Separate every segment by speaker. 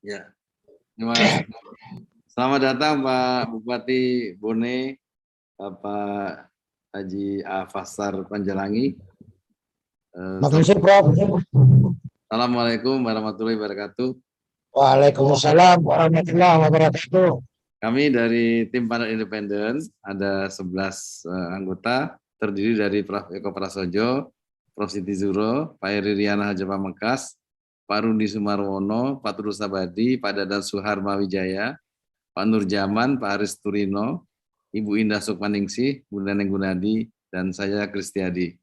Speaker 1: Ya, terima kasih. Selamat datang Pak Bupati Bone, Bapak Haji Afasar Panjalangi.
Speaker 2: Makasih, Prof.
Speaker 1: Assalamualaikum warahmatullahi wabarakatuh.
Speaker 2: Waalaikumsalam warahmatullahi wabarakatuh.
Speaker 1: Kami dari tim panel independen, ada 11 anggota, terdiri dari Prof. Eko Prasojo, Prof. Siti Zuro, Pak Heri Riana Haja Pamengkas, Pak Rundi Sumarwono, Pak Tulus Abadi, Pak Dadan Suharma Wijaya, Pak Nur Jaman, Pak Aris Turino, Ibu Indah Sukmaningsih, Bu Neneng Gunadi, dan saya Kristiadi.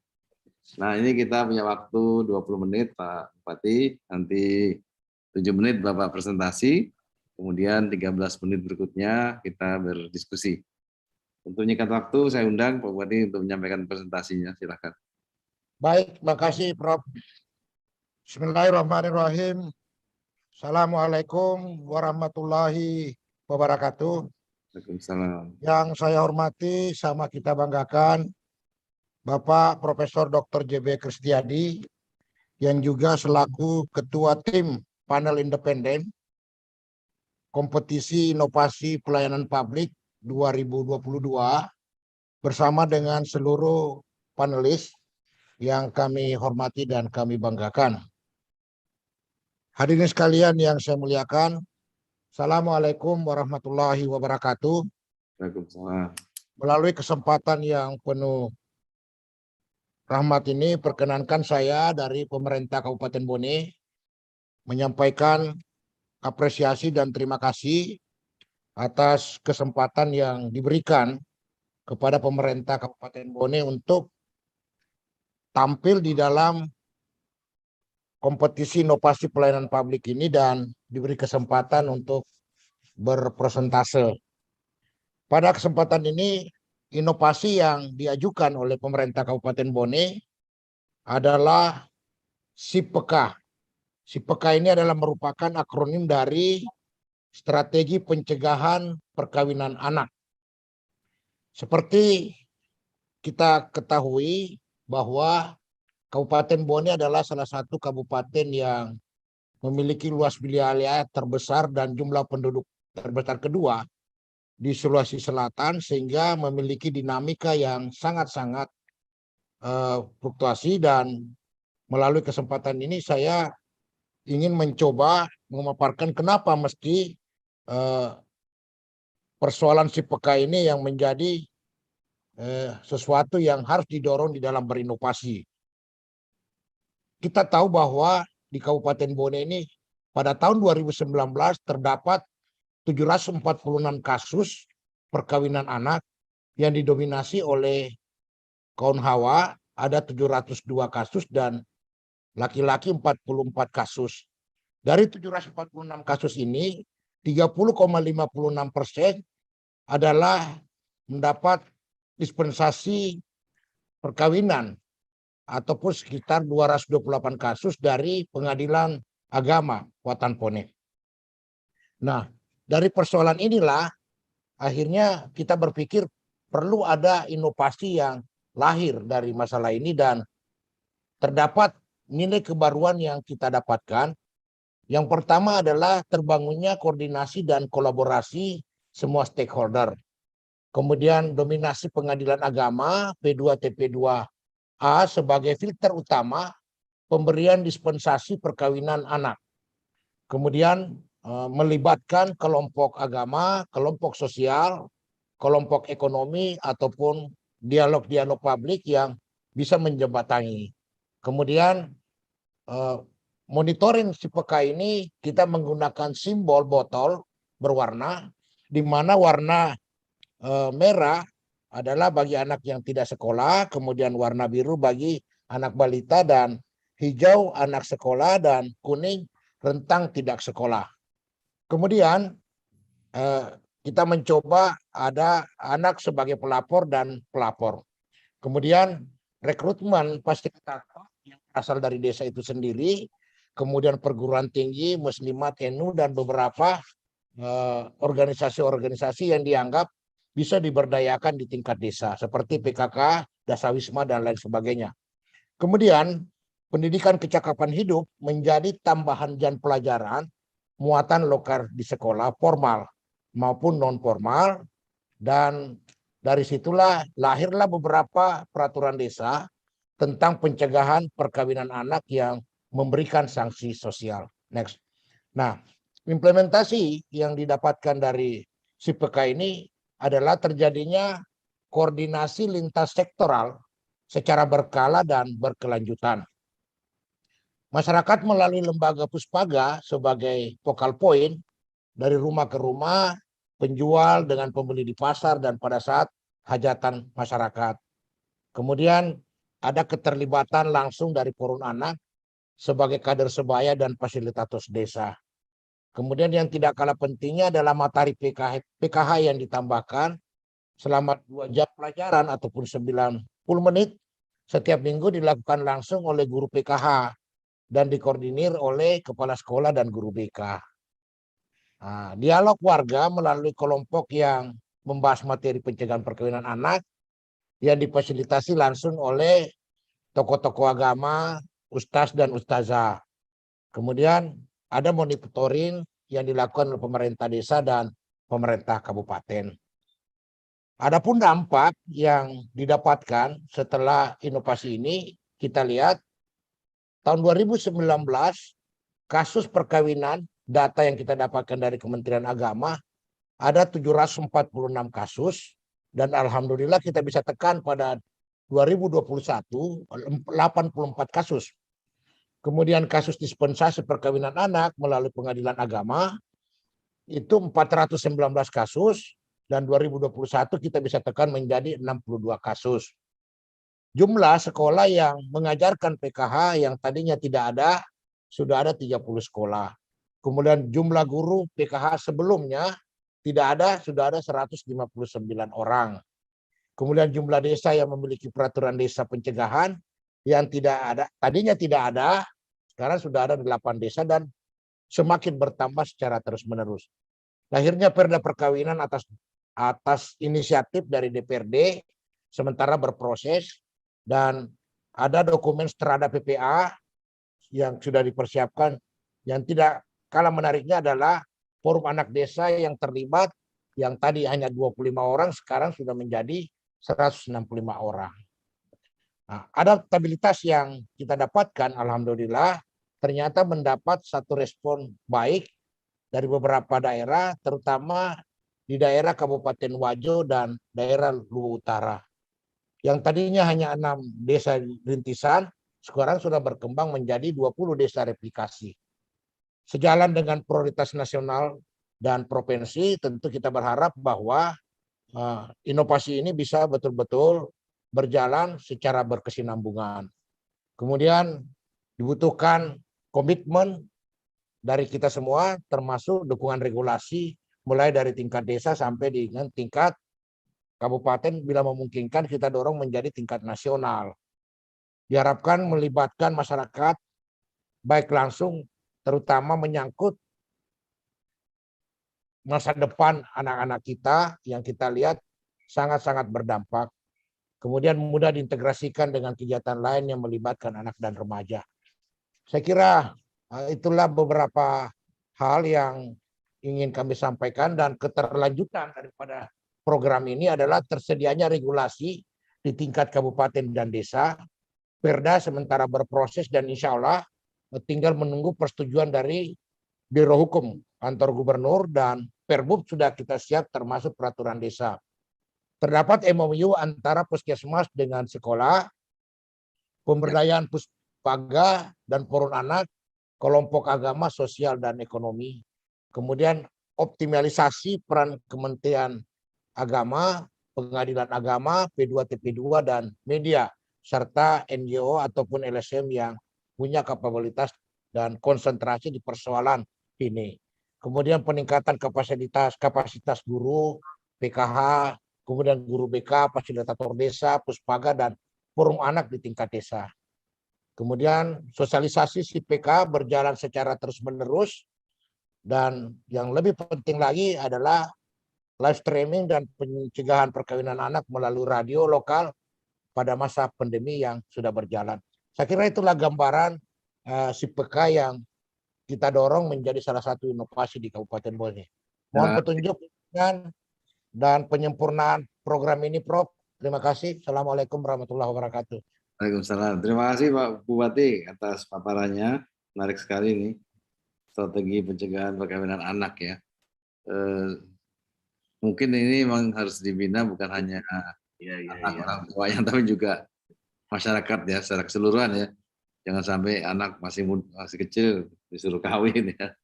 Speaker 1: Nah, ini kita punya waktu 20 menit Pak Bupati, nanti 7 menit Bapak presentasi, kemudian 13 menit berikutnya kita berdiskusi. Untuk nyikat waktu, saya undang Pak Bupati untuk menyampaikan presentasinya, silakan.
Speaker 2: Baik, makasih Prof. Bismillahirrahmanirrahim. Assalamualaikum warahmatullahi wabarakatuh.
Speaker 1: Waalaikumsalam.
Speaker 2: Yang saya hormati sama kita banggakan Bapak Profesor Dr. JB Kristiadi yang juga selaku Ketua Tim Panel Independen Kompetisi Inovasi Pelayanan Publik 2022 bersama dengan seluruh panelis yang kami hormati dan kami banggakan. Hadirin sekalian yang saya muliakan, Assalamualaikum warahmatullahi wabarakatuh.
Speaker 1: Waalaikumsalam.
Speaker 2: Melalui kesempatan yang penuh rahmat ini, perkenankan saya dari pemerintah Kabupaten Bone menyampaikan apresiasi dan terima kasih atas kesempatan yang diberikan kepada pemerintah Kabupaten Bone untuk tampil di dalam kompetisi inovasi pelayanan publik ini dan diberi kesempatan untuk berpresentase. Pada kesempatan ini, inovasi yang diajukan oleh pemerintah Kabupaten Bone adalah SIPK. SIPK ini adalah merupakan akronim dari Strategi Pencegahan Perkawinan Anak. Seperti kita ketahui bahwa Kabupaten Bone adalah salah satu kabupaten yang memiliki luas wilayah terbesar dan jumlah penduduk terbesar kedua di Sulawesi Selatan, sehingga memiliki dinamika yang sangat-sangat fluktuasi. Dan melalui kesempatan ini saya ingin mencoba memaparkan kenapa mesti persoalan SIPK ini yang menjadi sesuatu yang harus didorong di dalam berinovasi. Kita tahu bahwa di Kabupaten Bone ini pada tahun 2019 terdapat 746 kasus perkawinan anak yang didominasi oleh kaum hawa, ada 702 kasus, dan laki-laki 44 kasus. Dari 746 kasus ini, 30,56% adalah mendapat dispensasi perkawinan ataupun sekitar 228 kasus dari Pengadilan Agama Watan Pone. Nah, dari persoalan inilah akhirnya kita berpikir perlu ada inovasi yang lahir dari masalah ini, dan terdapat nilai kebaruan yang kita dapatkan. Yang pertama adalah terbangunnya koordinasi dan kolaborasi semua stakeholder. Kemudian dominasi Pengadilan Agama P2TP2A sebagai filter utama pemberian dispensasi perkawinan anak. Kemudian melibatkan kelompok agama, kelompok sosial, kelompok ekonomi, ataupun dialog-dialog publik yang bisa menjembatani. Kemudian monitoring SIPK ini kita menggunakan simbol botol berwarna, di mana warna merah adalah bagi anak yang tidak sekolah, kemudian warna biru bagi anak balita, dan hijau anak sekolah, dan kuning rentang tidak sekolah. Kemudian kita mencoba ada anak sebagai pelapor dan pelapor. Kemudian rekrutmen fasilitator yang berasal dari desa itu sendiri, kemudian perguruan tinggi, muslimat, NU, dan beberapa organisasi-organisasi yang dianggap bisa diberdayakan di tingkat desa, seperti PKK, Dasawisma, dan lain sebagainya. Kemudian pendidikan kecakapan hidup menjadi tambahan jam pelajaran muatan lokal di sekolah formal maupun non formal, dan dari situlah lahirlah beberapa peraturan desa tentang pencegahan perkawinan anak yang memberikan sanksi sosial. Next. Nah, implementasi yang didapatkan dari SIPK ini adalah terjadinya koordinasi lintas sektoral secara berkala dan berkelanjutan. Masyarakat melalui lembaga Puspaga sebagai focal point dari rumah ke rumah, penjual dengan pembeli di pasar dan pada saat hajatan masyarakat. Kemudian ada keterlibatan langsung dari forum anak sebagai kader sebaya dan fasilitator desa. Kemudian yang tidak kalah pentingnya adalah materi PKH yang ditambahkan selama 2 jam pelajaran ataupun 90 menit setiap minggu dilakukan langsung oleh guru PKH dan dikoordinir oleh kepala sekolah dan guru BK. Nah, dialog warga melalui kelompok yang membahas materi pencegahan perkawinan anak yang difasilitasi langsung oleh tokoh-tokoh agama, ustaz dan ustazah. Kemudian ada monitoring yang dilakukan oleh pemerintah desa dan pemerintah kabupaten. Adapun dampak yang didapatkan setelah inovasi ini, kita lihat tahun 2019 kasus perkawinan, data yang kita dapatkan dari Kementerian Agama ada 746 kasus, dan alhamdulillah kita bisa tekan pada 2021 84 kasus. Kemudian kasus dispensasi perkawinan anak melalui pengadilan agama itu 419 kasus, dan 2021 kita bisa tekan menjadi 62 kasus. Jumlah sekolah yang mengajarkan PKH yang tadinya tidak ada, sudah ada 30 sekolah. Kemudian jumlah guru PKH sebelumnya tidak ada, sudah ada 159 orang. Kemudian jumlah desa yang memiliki peraturan desa pencegahan yang tidak ada, tadinya tidak ada, sekarang sudah ada 8 desa dan semakin bertambah secara terus-menerus. Lahirnya Perda Perkawinan atas inisiatif dari DPRD, sementara berproses, dan ada dokumen terhadap PPA yang sudah dipersiapkan. Yang tidak kalah menariknya adalah forum anak desa yang terlibat, yang tadi hanya 25 orang, sekarang sudah menjadi 165 orang. Nah, adaptabilitas yang kita dapatkan, alhamdulillah, ternyata mendapat satu respon baik dari beberapa daerah, terutama di daerah Kabupaten Wajo dan daerah Luwu Utara. Yang tadinya hanya 6 desa rintisan, sekarang sudah berkembang menjadi 20 desa replikasi. Sejalan dengan prioritas nasional dan provinsi, tentu kita berharap bahwa inovasi ini bisa betul-betul berjalan secara berkesinambungan. Kemudian dibutuhkan komitmen dari kita semua, termasuk dukungan regulasi mulai dari tingkat desa sampai dengan tingkat kabupaten, bila memungkinkan kita dorong menjadi tingkat nasional. Diharapkan melibatkan masyarakat baik langsung, terutama menyangkut masa depan anak-anak kita yang kita lihat sangat-sangat berdampak. Kemudian mudah diintegrasikan dengan kegiatan lain yang melibatkan anak dan remaja. Saya kira itulah beberapa hal yang ingin kami sampaikan, dan keterlanjutan daripada program ini adalah tersedianya regulasi di tingkat kabupaten dan desa. Perda sementara berproses dan insya Allah tinggal menunggu persetujuan dari Biro Hukum Kantor Gubernur, dan Perbub sudah kita siap termasuk peraturan desa. Terdapat MOU antara puskesmas dengan sekolah, pemberdayaan Puspaga dan forum anak, kelompok agama, sosial, dan ekonomi. Kemudian optimalisasi peran Kementerian Agama, Pengadilan Agama, P2 TP2, dan media, serta NGO ataupun LSM yang punya kapabilitas dan konsentrasi di persoalan ini. Kemudian peningkatan kapasitas guru, PKH, kemudian guru BK, fasilitator desa, Puspaga, dan forum anak di tingkat desa. Kemudian sosialisasi SIPK berjalan secara terus-menerus, dan yang lebih penting lagi adalah live streaming dan pencegahan perkawinan anak melalui radio lokal pada masa pandemi yang sudah berjalan. Saya kira itulah gambaran SIPK yang kita dorong menjadi salah satu inovasi di Kabupaten Bone. Mohon petunjuk dan penyempurnaan program ini, Prof. Terima kasih. Assalamualaikum warahmatullahi wabarakatuh.
Speaker 1: Waalaikumsalam. Terima kasih Pak Bupati atas paparannya. Menarik sekali ini strategi pencegahan perkawinan anak ya. Mungkin ini memang harus dibina bukan hanya anak orang tuanya, tapi juga masyarakat ya secara keseluruhan ya. Jangan sampai anak masih kecil disuruh kawin ya.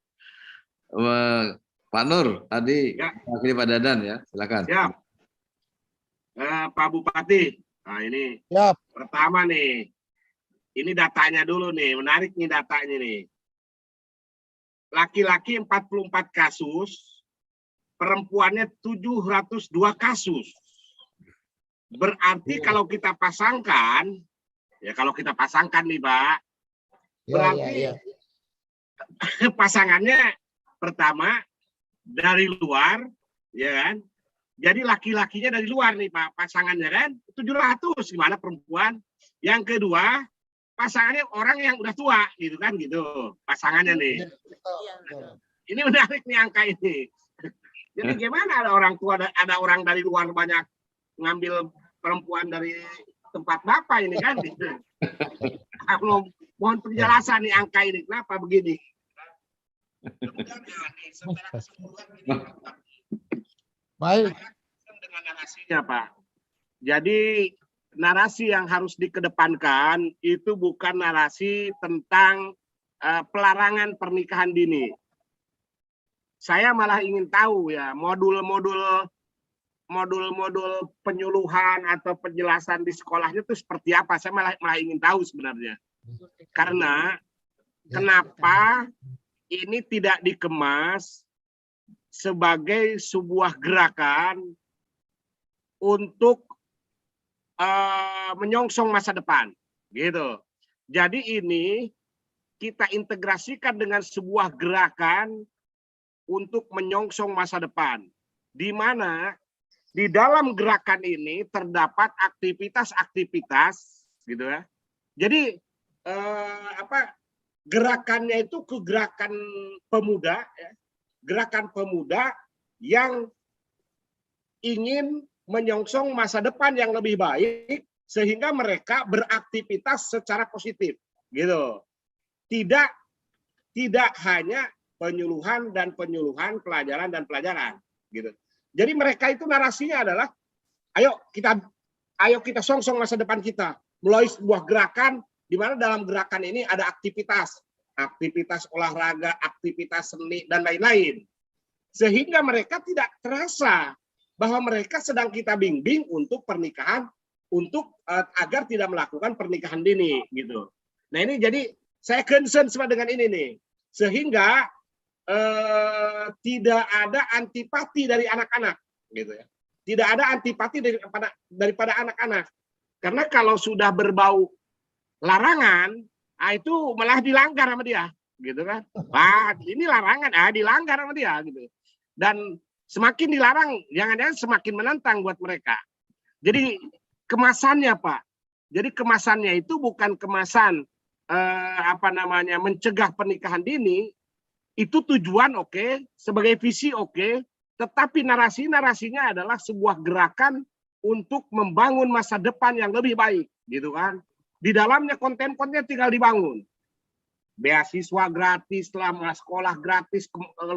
Speaker 1: Pak Nur tadi wakili Pak Dadan ya, silakan.
Speaker 3: Siap. Pak Bupati, nah ini pertama nih, ini datanya dulu nih, menarik nih datanya nih. Laki-laki 44 kasus, perempuannya 702 kasus. Berarti kalau kita pasangkan, ya kalau kita pasangkan nih Pak, berarti pasangannya pertama dari luar, ya kan? Jadi laki-lakinya dari luar nih Pak, pasangannya kan 700, gimana perempuan. Yang kedua, pasangannya orang yang udah tua gitu kan gitu. Pasangannya nih. Ini menarik nih angka ini. Jadi gimana ada orang tua, ada orang dari luar banyak ngambil perempuan dari tempat Bapak ini kan gitu. Mohon penjelasan nih angka ini, kenapa begini?
Speaker 2: Baik.
Speaker 3: Dengan narasinya Pak. Jadi narasi yang harus dikedepankan itu bukan narasi tentang pelarangan pernikahan dini. Saya malah ingin tahu ya modul-modul penyuluhan atau penjelasan di sekolahnya itu seperti apa. Saya malah ingin tahu sebenarnya. Karena kenapa ini tidak dikemas sebagai sebuah gerakan untuk menyongsong masa depan, gitu. Jadi ini kita integrasikan dengan sebuah gerakan untuk menyongsong masa depan, di mana di dalam gerakan ini terdapat aktivitas-aktivitas, gitu ya. Jadi gerakannya itu ke gerakan pemuda, ya. Gerakan pemuda yang ingin menyongsong masa depan yang lebih baik sehingga mereka beraktivitas secara positif, gitu. Tidak hanya penyuluhan, pelajaran, gitu. Jadi mereka itu narasinya adalah ayo kita songsong masa depan kita melalui sebuah gerakan di mana dalam gerakan ini ada aktivitas olahraga, aktivitas seni, dan lain-lain. Sehingga mereka tidak terasa bahwa mereka sedang kita bimbing untuk pernikahan, agar tidak melakukan pernikahan dini, gitu. Nah ini jadi saya concern sama dengan ini nih, sehingga tidak ada antipati dari anak-anak, gitu ya. Tidak ada antipati daripada anak-anak, karena kalau sudah berbau larangan, itu malah dilanggar sama dia, gitu kan? Wah, ini larangan, dilanggar sama dia, gitu. Dan semakin dilarang, jangan-jangan semakin menantang buat mereka. Jadi kemasannya Pak, jadi kemasannya itu bukan kemasan mencegah pernikahan dini, itu tujuan oke, sebagai visi oke, tetapi narasinya adalah sebuah gerakan untuk membangun masa depan yang lebih baik, gitu kan? Di dalamnya konten-konten tinggal dibangun. Beasiswa gratis, selama sekolah gratis,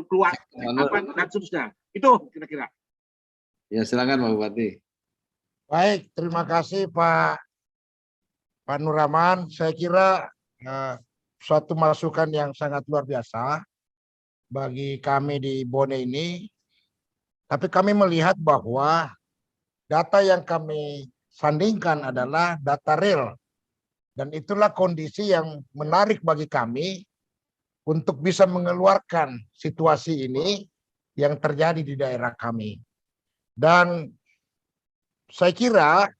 Speaker 3: keluar dan seterusnya. Itu kira-kira.
Speaker 1: Ya silakan Pak Bupati.
Speaker 2: Baik, terima kasih Pak Nur Rahman. Saya kira suatu masukan yang sangat luar biasa bagi kami di Bone ini. Tapi kami melihat bahwa data yang kami sandingkan adalah data real. Dan itulah kondisi yang menarik bagi kami untuk bisa mengeluarkan situasi ini yang terjadi di daerah kami. Dan saya kira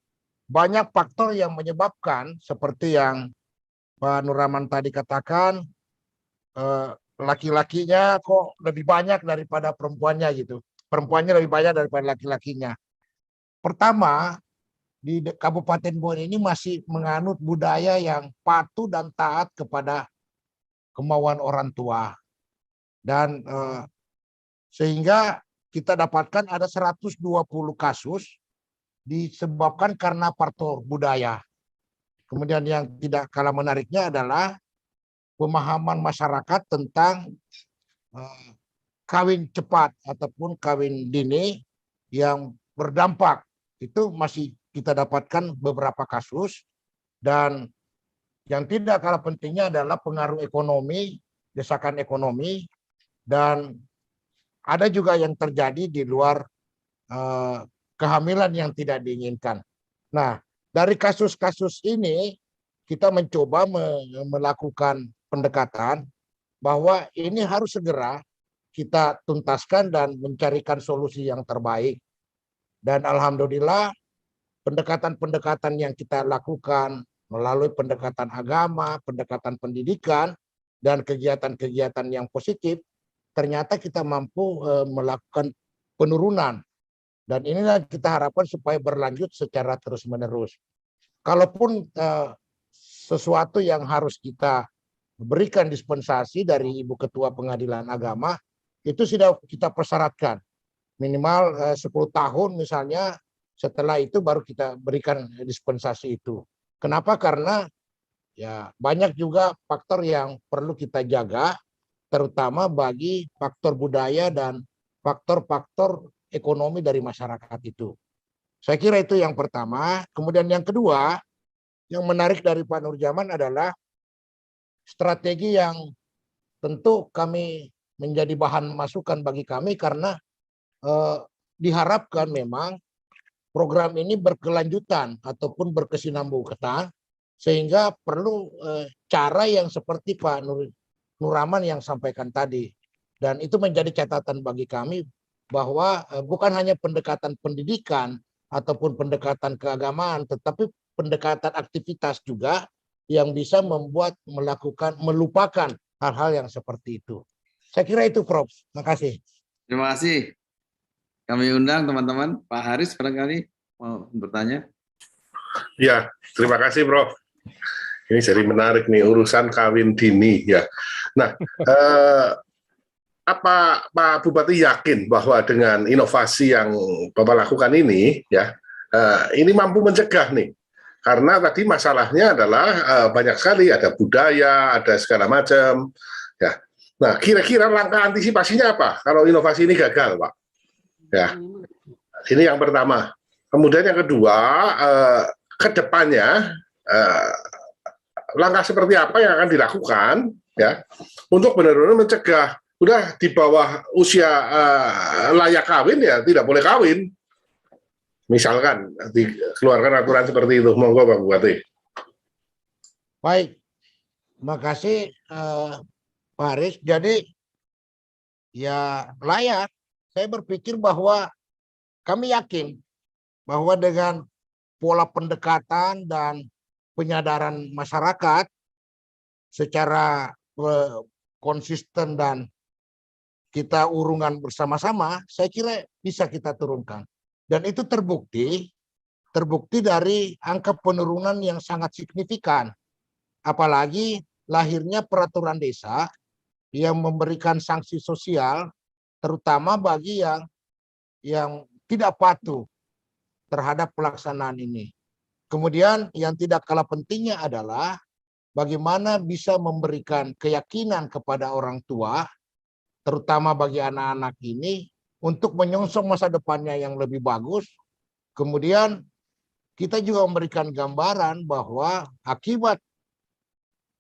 Speaker 2: banyak faktor yang menyebabkan seperti yang Pak Nur Rahman tadi katakan, laki-lakinya kok lebih banyak daripada perempuannya gitu. Perempuannya lebih banyak daripada laki-lakinya. Pertama, di Kabupaten Bone ini masih menganut budaya yang patuh dan taat kepada kemauan orang tua. Dan sehingga kita dapatkan ada 120 kasus disebabkan karena faktor budaya. Kemudian yang tidak kalah menariknya adalah pemahaman masyarakat tentang kawin cepat ataupun kawin dini yang berdampak. Itu masih kita dapatkan beberapa kasus. Dan yang tidak kalah pentingnya adalah pengaruh ekonomi, desakan ekonomi, dan ada juga yang terjadi di luar kehamilan yang tidak diinginkan. Nah, dari kasus-kasus ini kita mencoba melakukan pendekatan bahwa ini harus segera kita tuntaskan dan mencarikan solusi yang terbaik. Dan alhamdulillah pendekatan-pendekatan yang kita lakukan melalui pendekatan agama, pendekatan pendidikan, dan kegiatan-kegiatan yang positif, ternyata kita mampu melakukan penurunan. Dan inilah kita harapkan supaya berlanjut secara terus-menerus. Kalaupun sesuatu yang harus kita berikan dispensasi dari Ibu Ketua Pengadilan Agama, itu sudah kita persyaratkan. Minimal 10 tahun misalnya, setelah itu baru kita berikan dispensasi itu. Kenapa? Karena ya banyak juga faktor yang perlu kita jaga, terutama bagi faktor budaya dan faktor-faktor ekonomi dari masyarakat itu. Saya kira itu yang pertama. Kemudian yang kedua, yang menarik dari Pak Nurjaman adalah strategi yang tentu kami menjadi bahan masukan bagi kami karena diharapkan memang program ini berkelanjutan ataupun berkesinambungan sehingga perlu cara yang seperti Pak Nuraman yang sampaikan tadi. Dan itu menjadi catatan bagi kami bahwa bukan hanya pendekatan pendidikan ataupun pendekatan keagamaan, tetapi pendekatan aktivitas juga yang bisa membuat melupakan hal-hal yang seperti itu. Saya kira itu, Prof. Terima kasih.
Speaker 1: Terima kasih. Kami undang teman-teman. Pak Haris barangkali mau bertanya.
Speaker 4: Ya, terima kasih, Prof. Ini jadi menarik nih urusan kawin dini ya. Nah, apa Pak Bupati yakin bahwa dengan inovasi yang Bapak lakukan ini ya, ini mampu mencegah nih? Karena tadi masalahnya adalah banyak sekali, ada budaya, ada segala macam. Ya. Nah, kira-kira langkah antisipasinya apa kalau inovasi ini gagal, Pak? Ya, ini yang pertama. Kemudian yang kedua, ke depannya langkah seperti apa yang akan dilakukan ya untuk benar-benar mencegah udah di bawah usia layak kawin ya tidak boleh kawin. Misalkan dikeluarkan aturan seperti itu. Monggo Pak Bupati.
Speaker 2: Baik, terima kasih Pak Haris. Jadi ya layak. Saya berpikir bahwa kami yakin bahwa dengan pola pendekatan dan penyadaran masyarakat secara konsisten dan kita urungan bersama-sama, saya kira bisa kita turunkan. Dan itu terbukti dari angka penurunan yang sangat signifikan. Apalagi lahirnya peraturan desa yang memberikan sanksi sosial, terutama bagi yang tidak patuh terhadap pelaksanaan ini. Kemudian yang tidak kalah pentingnya adalah bagaimana bisa memberikan keyakinan kepada orang tua, terutama bagi anak-anak ini, untuk menyongsong masa depannya yang lebih bagus. Kemudian kita juga memberikan gambaran bahwa akibat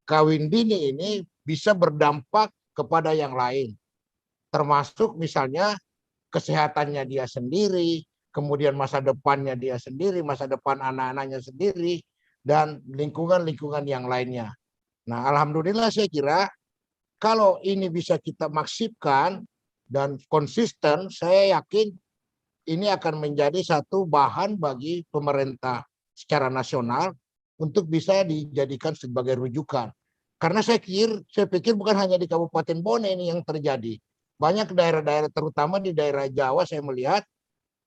Speaker 2: kawin dini ini bisa berdampak kepada yang lain. Termasuk misalnya kesehatannya dia sendiri, kemudian masa depannya dia sendiri, masa depan anak-anaknya sendiri, dan lingkungan-lingkungan yang lainnya. Nah, alhamdulillah saya kira kalau ini bisa kita maksipkan dan konsisten, saya yakin ini akan menjadi satu bahan bagi pemerintah secara nasional untuk bisa dijadikan sebagai rujukan. Karena saya pikir bukan hanya di Kabupaten Bone ini yang terjadi. Banyak daerah-daerah, terutama di daerah Jawa saya melihat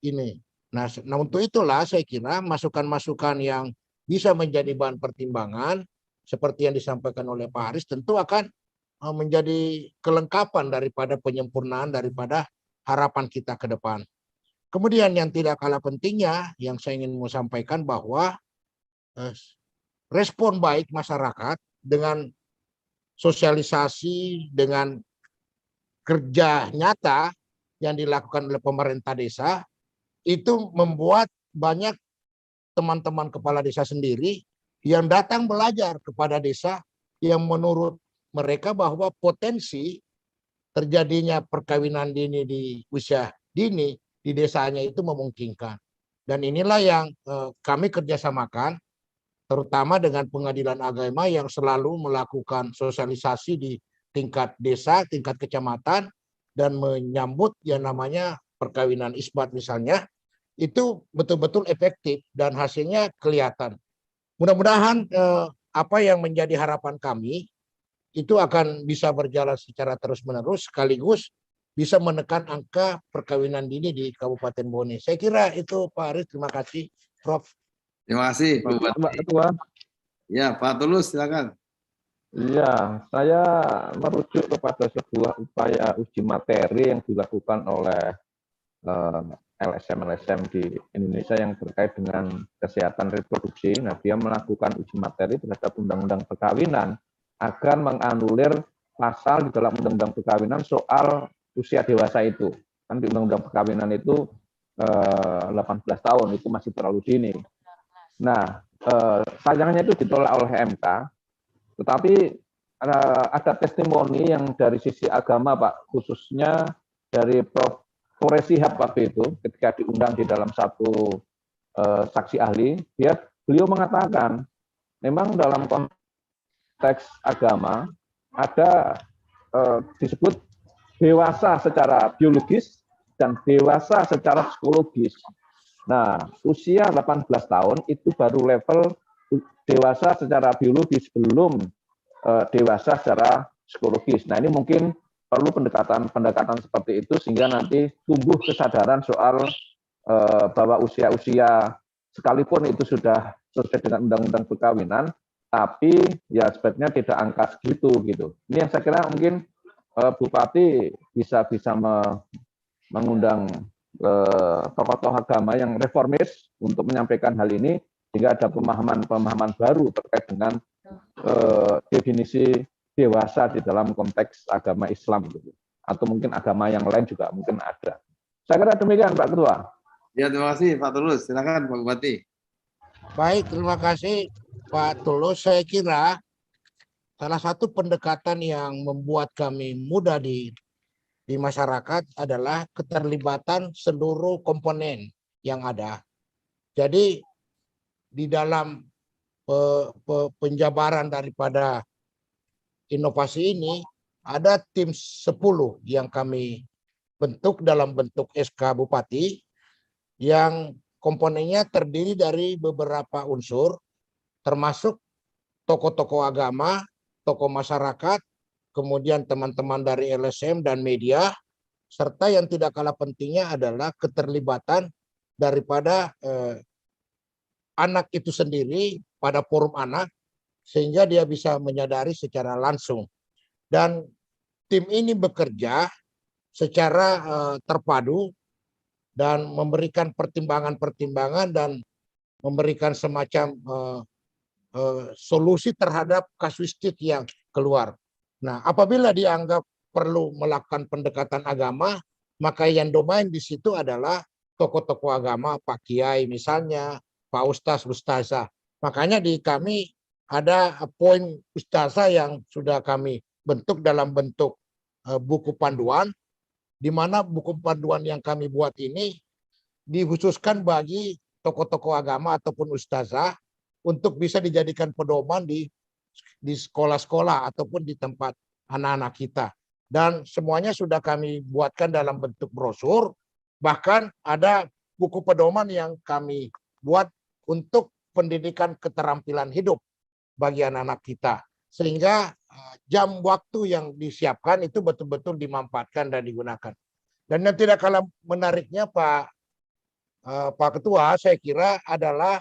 Speaker 2: ini. Nah, untuk itulah saya kira masukan-masukan yang bisa menjadi bahan pertimbangan seperti yang disampaikan oleh Pak Haris tentu akan menjadi kelengkapan daripada penyempurnaan daripada harapan kita ke depan. Kemudian yang tidak kalah pentingnya yang saya ingin mau sampaikan bahwa respon baik masyarakat dengan sosialisasi, dengan kerja nyata yang dilakukan oleh pemerintah desa, itu membuat banyak teman-teman kepala desa sendiri yang datang belajar kepada desa yang menurut mereka bahwa potensi terjadinya perkawinan dini di usia dini di desanya itu memungkinkan. Dan inilah yang kami kerjasamakan, terutama dengan pengadilan agama yang selalu melakukan sosialisasi di tingkat desa, tingkat kecamatan, dan menyambut yang namanya perkawinan isbat misalnya, itu betul-betul efektif dan hasilnya kelihatan. Mudah-mudahan apa yang menjadi harapan kami itu akan bisa berjalan secara terus-menerus sekaligus bisa menekan angka perkawinan dini di Kabupaten Bone. Saya kira itu Pak Aris, terima kasih Prof.
Speaker 1: Terima kasih Pak
Speaker 5: Pak
Speaker 1: Bupati.
Speaker 5: Ketua.
Speaker 1: Ya, Pak Tulus silakan.
Speaker 5: Iya, saya merujuk kepada sebuah upaya uji materi yang dilakukan oleh LSM-LSM di Indonesia yang terkait dengan kesehatan reproduksi. Nah, dia melakukan uji materi terhadap undang-undang perkawinan agar menganulir pasal di dalam undang-undang perkawinan soal usia dewasa itu. Kan di undang-undang perkawinan itu 18 tahun, itu masih terlalu dini. Nah, sayangnya itu ditolak oleh MK, tetapi ada testimoni yang dari sisi agama, Pak, khususnya dari Prof. Kores Shihab waktu itu, ketika diundang di dalam satu saksi ahli, beliau mengatakan, memang dalam konteks agama ada disebut dewasa secara biologis dan dewasa secara psikologis. Nah, usia 18 tahun itu baru level dewasa secara biologis, belum dewasa secara psikologis. Nah, ini mungkin perlu pendekatan seperti itu sehingga nanti tumbuh kesadaran soal bahwa usia-usia sekalipun itu sudah sesuai dengan undang-undang perkawinan, tapi ya sebaiknya tidak angka segitu gitu. Ini yang saya kira mungkin Bupati bisa mengundang tokoh-tokoh agama yang reformis untuk menyampaikan hal ini sehingga ada pemahaman baru terkait dengan definisi dewasa di dalam konteks agama Islam gitu. Atau mungkin agama yang lain juga mungkin ada. Saya kira demikian Pak Ketua.
Speaker 1: Ya, terima kasih Pak Tulus. Silakan Pak Bupati.
Speaker 2: Baik, terima kasih Pak Tulus. Saya kira salah satu pendekatan yang membuat kami mudah di masyarakat adalah keterlibatan seluruh komponen yang ada. Jadi di dalam penjabaran daripada inovasi ini ada tim 10 yang kami bentuk dalam bentuk SK Bupati yang komponennya terdiri dari beberapa unsur termasuk tokoh-tokoh agama, tokoh masyarakat, kemudian teman-teman dari LSM dan media, serta yang tidak kalah pentingnya adalah keterlibatan daripada anak itu sendiri pada forum anak, sehingga dia bisa menyadari secara langsung. Dan tim ini bekerja secara terpadu dan memberikan pertimbangan-pertimbangan dan memberikan semacam solusi terhadap kasuistik yang keluar. Nah, apabila dianggap perlu melakukan pendekatan agama, maka yang domain di situ adalah tokoh-tokoh agama, Pak Kiai misalnya, Pak Ustaz, Ustazah. Makanya di kami ada poin Ustazah yang sudah kami bentuk dalam bentuk buku panduan, di mana buku panduan yang kami buat ini dikhususkan bagi tokoh-tokoh agama ataupun Ustazah untuk bisa dijadikan pedoman di sekolah-sekolah ataupun di tempat anak-anak kita. Dan semuanya sudah kami buatkan dalam bentuk brosur, bahkan ada buku pedoman yang kami buat untuk pendidikan keterampilan hidup bagi anak-anak kita. Sehingga jam waktu yang disiapkan itu betul-betul dimanfaatkan dan digunakan. Dan yang tidak kalah menariknya Pak Ketua, saya kira adalah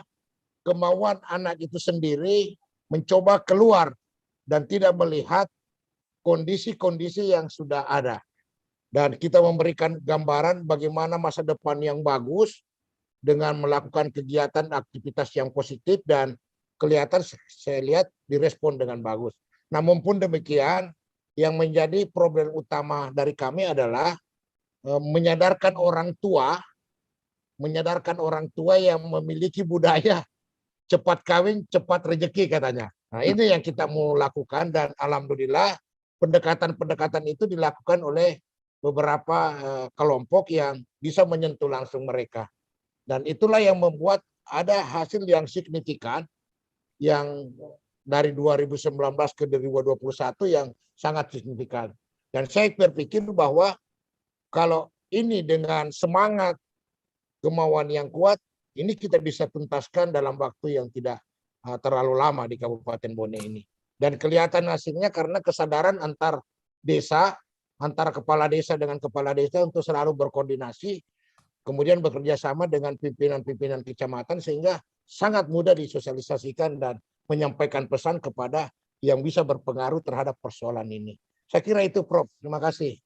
Speaker 2: kemauan anak itu sendiri mencoba keluar dan tidak melihat kondisi-kondisi yang sudah ada. Dan kita memberikan gambaran bagaimana masa depan yang bagus dengan melakukan kegiatan aktivitas yang positif dan kelihatan saya lihat direspon dengan bagus. Namun pun demikian, yang menjadi problem utama dari kami adalah menyadarkan orang tua yang memiliki budaya cepat kawin, cepat rezeki katanya. Nah, ini yang kita mau lakukan dan alhamdulillah pendekatan-pendekatan itu dilakukan oleh beberapa kelompok yang bisa menyentuh langsung mereka. Dan itulah yang membuat ada hasil yang signifikan yang dari 2019 ke 2021 yang sangat signifikan. Dan saya berpikir bahwa kalau ini dengan semangat, kemauan yang kuat, ini kita bisa tuntaskan dalam waktu yang tidak terlalu lama di Kabupaten Bone ini. Dan kelihatan hasilnya karena kesadaran antar desa, antara kepala desa dengan kepala desa untuk selalu berkoordinasi, kemudian bekerja sama dengan pimpinan-pimpinan kecamatan sehingga sangat mudah disosialisasikan dan menyampaikan pesan kepada yang bisa berpengaruh terhadap persoalan ini. Saya kira itu, Prof. Terima kasih.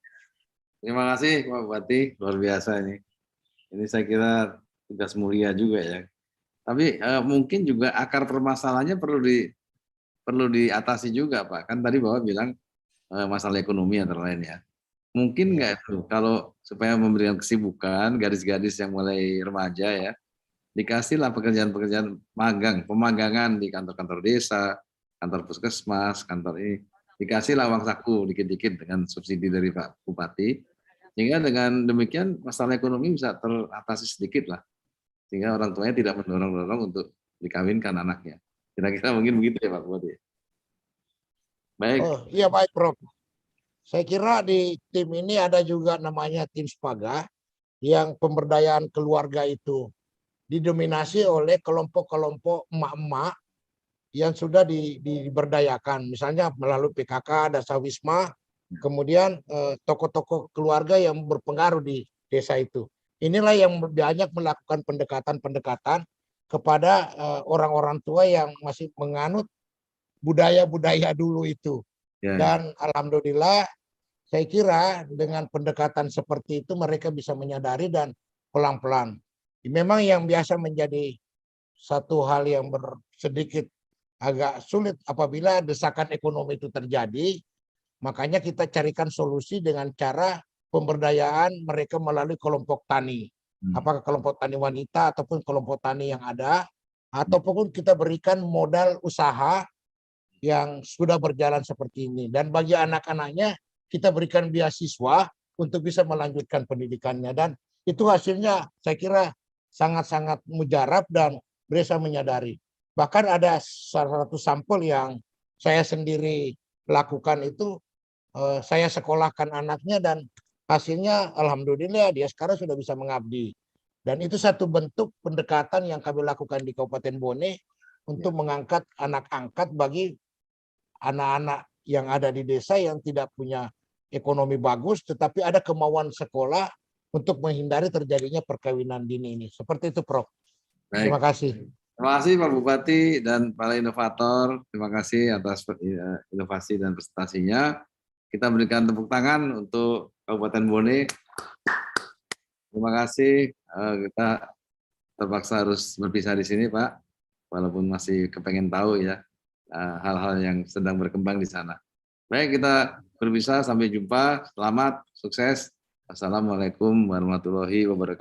Speaker 1: Terima kasih Pak Bupati, luar biasa ini. Ini saya kira tugas mulia juga ya. Tapi mungkin juga akar permasalahannya perlu diatasi juga Pak. Kan tadi Bapak bilang masalah ekonomi antara lain ya. Mungkin nggak itu kalau supaya memberikan kesibukan gadis-gadis yang mulai remaja ya, dikasihlah pekerjaan-pekerjaan magang, pemagangan di kantor-kantor desa, kantor puskesmas, kantor ini, dikasihlah uang saku dikit-dikit dengan subsidi dari Pak Bupati, sehingga dengan demikian masalah ekonomi bisa teratasi sedikit lah, sehingga orang tuanya tidak mendorong-dorong untuk dikawinkan anaknya. Kira-kira mungkin begitu ya Pak Bupati. Baik.
Speaker 2: Oh iya, baik Prof. Saya kira di tim ini ada juga namanya tim Spaga yang pemberdayaan keluarga itu didominasi oleh kelompok-kelompok emak-emak yang sudah diberdayakan, misalnya melalui PKK, Dasa Wisma, kemudian tokoh-tokoh keluarga yang berpengaruh di desa itu. Inilah yang banyak melakukan pendekatan-pendekatan kepada orang-orang tua yang masih menganut budaya-budaya dulu itu.
Speaker 1: Ya.
Speaker 2: Dan alhamdulillah saya kira dengan pendekatan seperti itu mereka bisa menyadari dan pelan-pelan. Memang yang biasa menjadi satu hal yang sedikit agak sulit apabila desakan ekonomi itu terjadi, makanya kita carikan solusi dengan cara pemberdayaan mereka melalui kelompok tani. Apakah kelompok tani wanita ataupun kelompok tani yang ada, ataupun kita berikan modal usaha yang sudah berjalan seperti ini. Dan bagi anak-anaknya kita berikan beasiswa untuk bisa melanjutkan pendidikannya. Dan itu hasilnya saya kira sangat-sangat mujarab dan bisa menyadari. Bahkan ada salah satu sampel yang saya sendiri lakukan itu, saya sekolahkan anaknya dan hasilnya alhamdulillah dia sekarang sudah bisa mengabdi. Dan itu satu bentuk pendekatan yang kami lakukan di Kabupaten Bone untuk mengangkat anak angkat bagi anak-anak yang ada di desa yang tidak punya ekonomi bagus, tetapi ada kemauan sekolah untuk menghindari terjadinya perkawinan dini ini. Seperti itu, Prof.
Speaker 1: Baik.
Speaker 2: Terima kasih.
Speaker 1: Terima kasih Pak Bupati dan para inovator. Terima kasih atas inovasi dan presentasinya. Kita berikan tepuk tangan untuk Kabupaten Bone. Terima kasih. Kita terpaksa harus berpisah di sini, Pak. Walaupun masih kepengen tahu ya hal-hal yang sedang berkembang di sana. Baik, kita berpisah. Sampai jumpa. Selamat, sukses. Assalamualaikum warahmatullahi wabarakatuh.